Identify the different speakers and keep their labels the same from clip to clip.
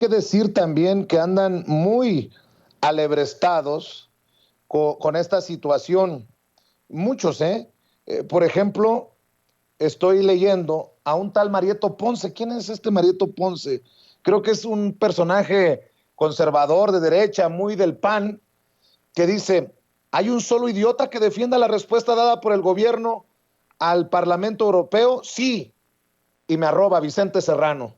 Speaker 1: que decir también que andan muy alebrestados con esta situación. Muchos, ¿eh? Por ejemplo, estoy leyendo a un tal Marieto Ponce. ¿Quién es este Marieto Ponce? Creo que es un personaje conservador de derecha, muy del PAN, que dice, ¿hay un solo idiota que defienda la respuesta dada por el gobierno al Parlamento Europeo? Sí. Y me arroba Vicente Serrano.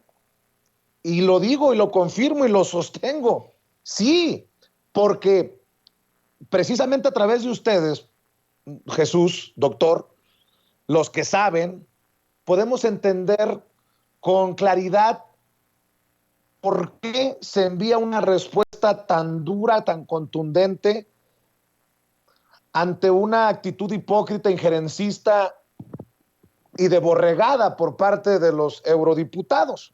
Speaker 1: Y lo digo y lo confirmo y lo sostengo. Sí, porque precisamente a través de ustedes, Jesús, doctor, los que saben, podemos entender con claridad por qué se envía una respuesta tan dura, tan contundente ante una actitud hipócrita, injerencista y de borregada por parte de los eurodiputados.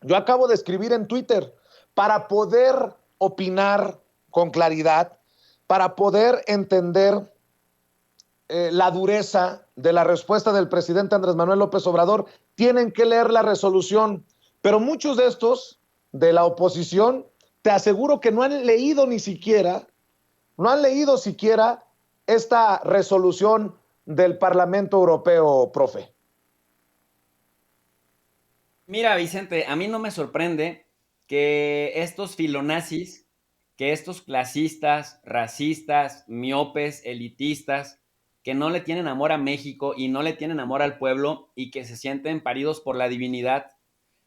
Speaker 1: Yo acabo de escribir en Twitter para poder opinar con claridad, para poder entender la dureza de la respuesta del presidente Andrés Manuel López Obrador, tienen que leer la resolución. Pero muchos de estos de la oposición, te aseguro que no han leído ni siquiera, no han leído siquiera esta resolución del Parlamento Europeo, profe.
Speaker 2: Mira, Vicente, a mí no me sorprende que estos filonazis, que estos clasistas, racistas, miopes, elitistas, que no le tienen amor a México y no le tienen amor al pueblo y que se sienten paridos por la divinidad,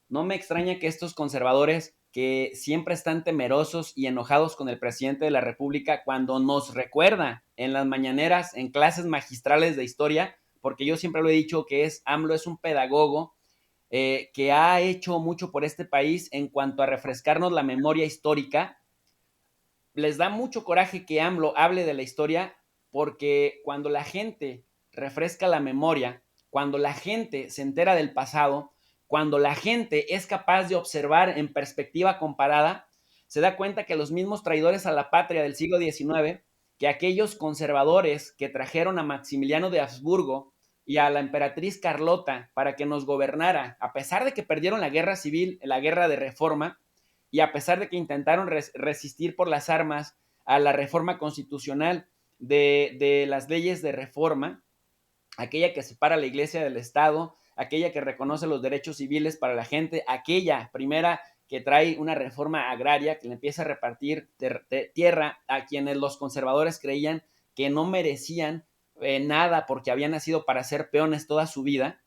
Speaker 2: no me extraña que estos conservadores que siempre están temerosos y enojados con el presidente de la República cuando nos recuerda en las mañaneras, en clases magistrales de historia, porque yo siempre lo he dicho que AMLO es un pedagogo que ha hecho mucho por este país en cuanto a refrescarnos la memoria histórica. Les da mucho coraje que AMLO hable de la historia porque cuando la gente refresca la memoria, cuando la gente se entera del pasado, cuando la gente es capaz de observar en perspectiva comparada, se da cuenta que los mismos traidores a la patria del siglo XIX, que aquellos conservadores que trajeron a Maximiliano de Habsburgo y a la emperatriz Carlota para que nos gobernara, a pesar de que perdieron la guerra civil, la guerra de reforma, y a pesar de que intentaron resistir por las armas a la reforma constitucional de las leyes de reforma, aquella que separa la iglesia del Estado, aquella que reconoce los derechos civiles para la gente, aquella primera que trae una reforma agraria que le empieza a repartir tierra a quienes los conservadores creían que no merecían nada porque habían nacido para ser peones toda su vida.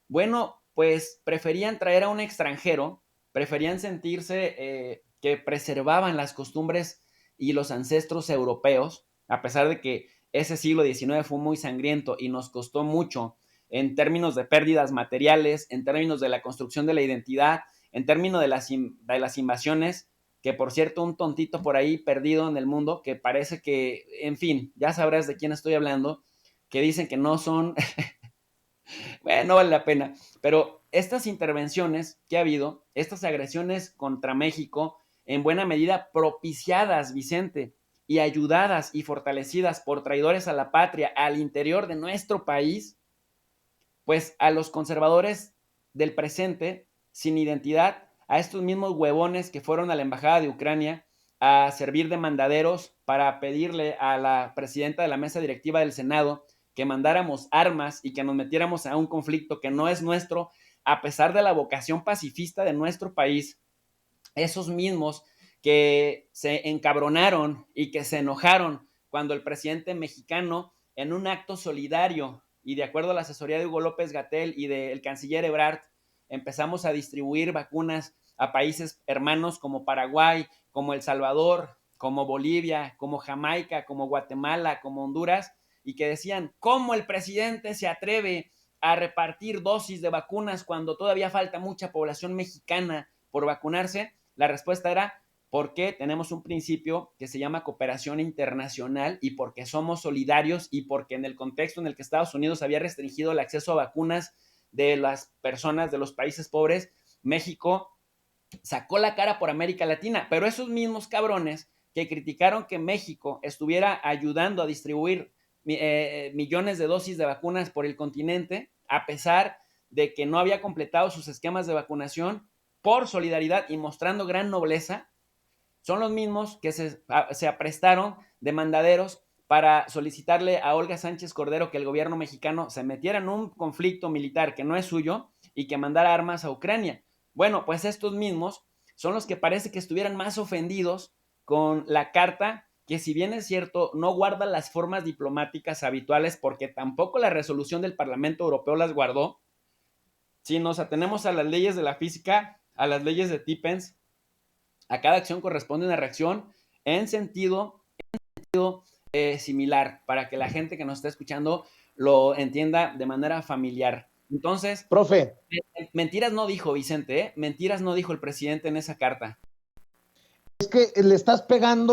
Speaker 2: Bueno, pues preferían traer a un extranjero, preferían sentirse que preservaban las costumbres y los ancestros europeos, a pesar de que ese siglo XIX fue muy sangriento y nos costó mucho en términos de pérdidas materiales, en términos de la construcción de la identidad, en términos de las invasiones, que por cierto un tontito por ahí perdido en el mundo, que parece que, en fin, ya sabrás de quién estoy hablando, que dicen que no son bueno, no vale la pena. Pero estas intervenciones que ha habido, estas agresiones contra México, en buena medida propiciadas, Vicente, y ayudadas y fortalecidas por traidores a la patria al interior de nuestro país, pues a los conservadores del presente, sin identidad, a estos mismos huevones que fueron a la embajada de Ucrania a servir de mandaderos para pedirle a la presidenta de la mesa directiva del Senado que mandáramos armas y que nos metiéramos a un conflicto que no es nuestro, a pesar de la vocación pacifista de nuestro país, esos mismos que se encabronaron y que se enojaron cuando el presidente mexicano, en un acto solidario y de acuerdo a la asesoría de Hugo López Gatell y del canciller Ebrard, empezamos a distribuir vacunas a países hermanos como Paraguay, como El Salvador, como Bolivia, como Jamaica, como Guatemala, como Honduras, y que decían, ¿cómo el presidente se atreve a repartir dosis de vacunas cuando todavía falta mucha población mexicana por vacunarse? La respuesta era porque tenemos un principio que se llama cooperación internacional y porque somos solidarios y porque en el contexto en el que Estados Unidos había restringido el acceso a vacunas de las personas de los países pobres, México sacó la cara por América Latina, pero esos mismos cabrones que criticaron que México estuviera ayudando a distribuir millones de dosis de vacunas por el continente, a pesar de que no había completado sus esquemas de vacunación, por solidaridad y mostrando gran nobleza, son los mismos que se aprestaron de mandaderos para solicitarle a Olga Sánchez Cordero que el gobierno mexicano se metiera en un conflicto militar que no es suyo y que mandara armas a Ucrania. Bueno, pues estos mismos son los que parece que estuvieran más ofendidos con la carta, que si bien es cierto, no guarda las formas diplomáticas habituales, porque tampoco la resolución del Parlamento Europeo las guardó. Si nos atenemos a las leyes de la física, a las leyes de Tippens, a cada acción corresponde una reacción en sentido similar, para que la gente que nos está escuchando lo entienda de manera familiar. Entonces,
Speaker 1: Profe,
Speaker 2: mentiras no dijo Vicente, ¿eh? Mentiras no dijo el presidente en esa carta.
Speaker 1: es que le estás pegando